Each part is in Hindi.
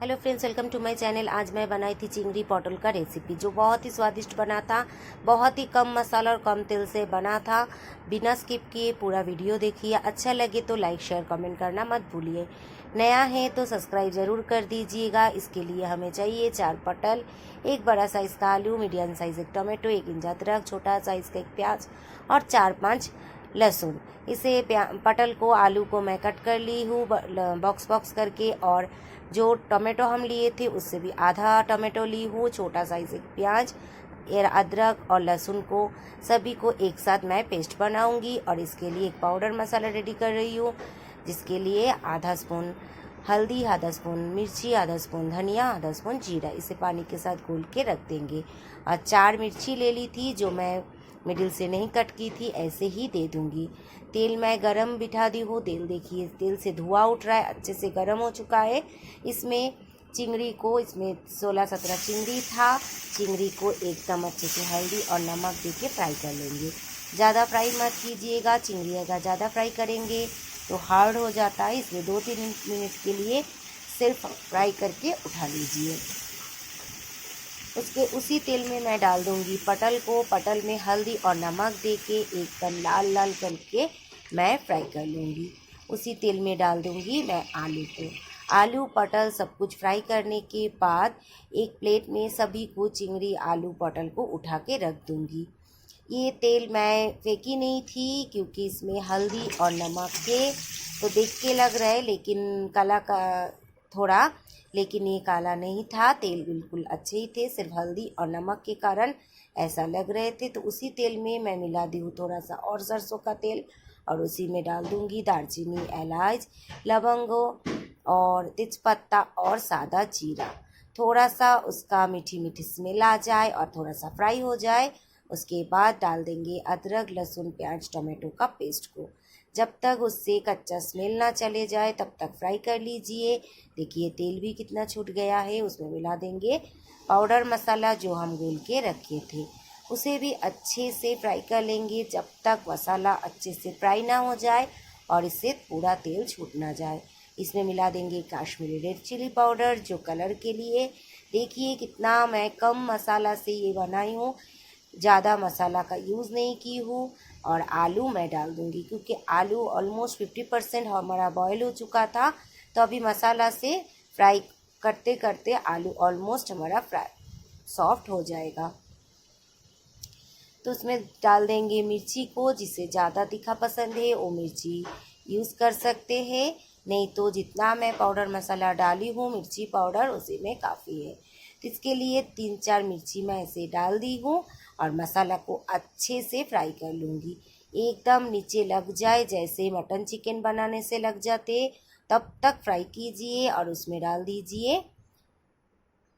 Hello friends, welcome to my channel. आज मैं बनाई थी चिंगड़ी पॉटल का रेसिपी, जो बहुत ही स्वादिष्ट बना था। बहुत ही कम मसाला और कम तेल से बना था। बिना स्किप किए पूरा वीडियो देखिए। अच्छा लगे तो लाइक शेयर कमेंट करना मत भूलिए। नया है तो सब्सक्राइब ज़रूर कर दीजिएगा। इसके लिए हमें चाहिए 4 पटल, एक बड़ा साइज़ का आलू, मीडियम साइज़ एक टमाटो, 1 इंच अदरक, छोटा साइज़ का एक प्याज और 4-5 लहसुन। इसे पटल को, आलू को मैं कट कर ली हूँ बॉक्स करके। और जो टमाटो हम लिए थे उससे भी आधा टमाटो ली हूँ। छोटा साइज़ एक प्याज, अदरक और लहसुन को सभी को एक साथ मैं पेस्ट बनाऊंगी। और इसके लिए एक पाउडर मसाला रेडी कर रही हूँ, जिसके लिए आधा स्पून हल्दी, आधा स्पून मिर्ची, आधा स्पून धनिया, आधा स्पून जीरा, इसे पानी के साथ घोल के रख देंगे। और 4 मिर्ची ले ली थी, जो मैं मिडिल से नहीं कट की थी, ऐसे ही दे दूंगी। तेल मैं गरम बिठा दी हूँ। तेल देखिए, तेल से धुआं उठ रहा है, अच्छे से गरम हो चुका है। इसमें चिंगड़ी को, इसमें 16-17 चिंगड़ी था। चिंगड़ी को एकदम अच्छे से हल्दी और नमक दे के फ्राई कर लेंगे। ज़्यादा फ्राई मत कीजिएगा, चिंगड़ी अगर ज़्यादा फ्राई करेंगे तो हार्ड हो जाता है। इसलिए 2-3 मिनट के लिए सिर्फ फ्राई करके उठा लीजिए। उसके उसी तेल में मैं डाल दूंगी पटल को। पटल में हल्दी और नमक दे के एकदम लाल लाल करके मैं फ्राई कर लूँगी। उसी तेल में डाल दूंगी मैं आलू को। आलू पटल सब कुछ फ्राई करने के बाद एक प्लेट में सभी को, चिंगड़ी आलू पटल को उठा के रख दूंगी। ये तेल मैं फेंकी नहीं थी, क्योंकि इसमें हल्दी और नमक थे, तो देख के लग रहा है लेकिन काला का थोड़ा, लेकिन ये काला नहीं था। तेल बिल्कुल अच्छे ही थे, सिर्फ हल्दी और नमक के कारण ऐसा लग रहे थे। तो उसी तेल में मैं मिला दी हूँ थोड़ा सा और सरसों का तेल, और उसी में डाल दूंगी दालचीनी, इलायची, लवंगों और तेजपत्ता और सादा जीरा। थोड़ा सा उसका मीठी मीठी स्मेल आ जाए और थोड़ा सा फ्राई हो जाए, उसके बाद डाल देंगे अदरक, लहसुन, प्याज, टमाटो का पेस्ट को। जब तक उससे कच्चा स्मेल ना चले जाए तब तक फ्राई कर लीजिए। देखिए तेल भी कितना छूट गया है। उसमें मिला देंगे पाउडर मसाला जो हम घोल के रखे थे, उसे भी अच्छे से फ्राई कर लेंगे जब तक मसाला अच्छे से फ्राई ना हो जाए और इससे पूरा तेल छूट ना जाए। इसमें मिला देंगे काश्मीरी रेड चिली पाउडर, जो कलर के लिए। देखिए कितना मैं कम मसाला से ये बनाई हूँ, ज़्यादा मसाला का यूज़ नहीं की हूँ। और आलू मैं डाल दूँगी, क्योंकि आलू ऑलमोस्ट 50% हमारा बॉयल हो चुका था। तो अभी मसाला से फ्राई करते करते आलू ऑलमोस्ट हमारा फ्राई सॉफ्ट हो जाएगा। तो उसमें डाल देंगे मिर्ची को। जिसे ज़्यादा तीखा पसंद है वो मिर्ची यूज़ कर सकते हैं, नहीं तो जितना मैं पाउडर मसाला डाली हूँ मिर्ची पाउडर, उसी में काफ़ी है। तो इसके लिए 3-4 मिर्ची मैं ऐसे डाल दी हूँ और मसाला को अच्छे से फ्राई कर लूँगी। एकदम नीचे लग जाए, जैसे मटन चिकन बनाने से लग जाते, तब तक फ्राई कीजिए। और उसमें डाल दीजिए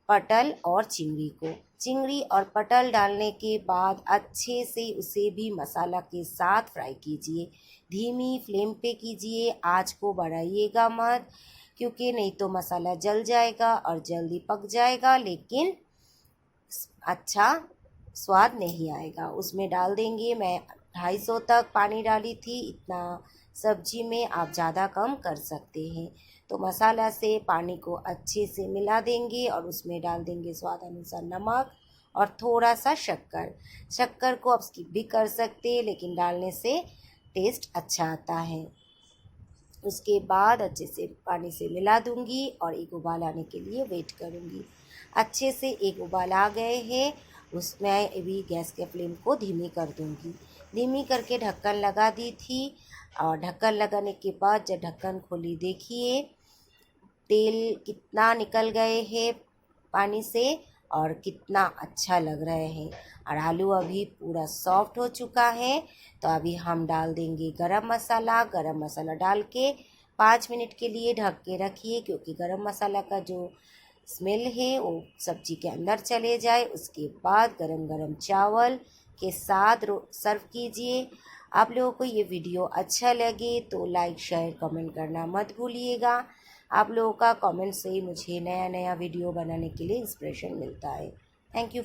पटल और चिंगड़ी को। चिंगड़ी और पटल डालने के बाद अच्छे से उसे भी मसाला के साथ फ्राई कीजिए। धीमी फ्लेम पे कीजिए, आँच को बढ़ाइएगा मत, क्योंकि नहीं तो मसाला जल जाएगा और जल्दी पक जाएगा, लेकिन अच्छा स्वाद नहीं आएगा। उसमें डाल देंगे, मैं 250 तक पानी डाली थी, इतना सब्जी में आप ज़्यादा कम कर सकते हैं। तो मसाला से पानी को अच्छे से मिला देंगे और उसमें डाल देंगे स्वाद अनुसार नमक और थोड़ा सा शक्कर। शक्कर को आप स्किप भी कर सकते हैं, लेकिन डालने से टेस्ट अच्छा आता है। उसके बाद अच्छे से पानी से मिला दूंगी और एक उबाल आने के लिए वेट करूंगी। अच्छे से एक उबाल आ गए हैं, उसमें अभी गैस के फ्लेम को धीमी कर दूंगी। धीमी करके ढक्कन लगा दी थी, और ढक्कन लगाने के बाद जब ढक्कन खोली, देखिए तेल कितना निकल गए हैं पानी से और कितना अच्छा लग रहे हैं। और आलू अभी पूरा सॉफ्ट हो चुका है। तो अभी हम डाल देंगे गरम मसाला। गरम मसाला डाल के 5 मिनट के लिए ढक के रखिए, क्योंकि गरम मसाला का जो स्मेल है वो सब्जी के अंदर चले जाए। उसके बाद गरम गरम चावल के साथ सर्व कीजिए। आप लोगों को ये वीडियो अच्छा लगे तो लाइक शेयर कमेंट करना मत भूलिएगा। आप लोगों का कमेंट से ही मुझे नया नया वीडियो बनाने के लिए इंस्पिरेशन मिलता है। Thank you.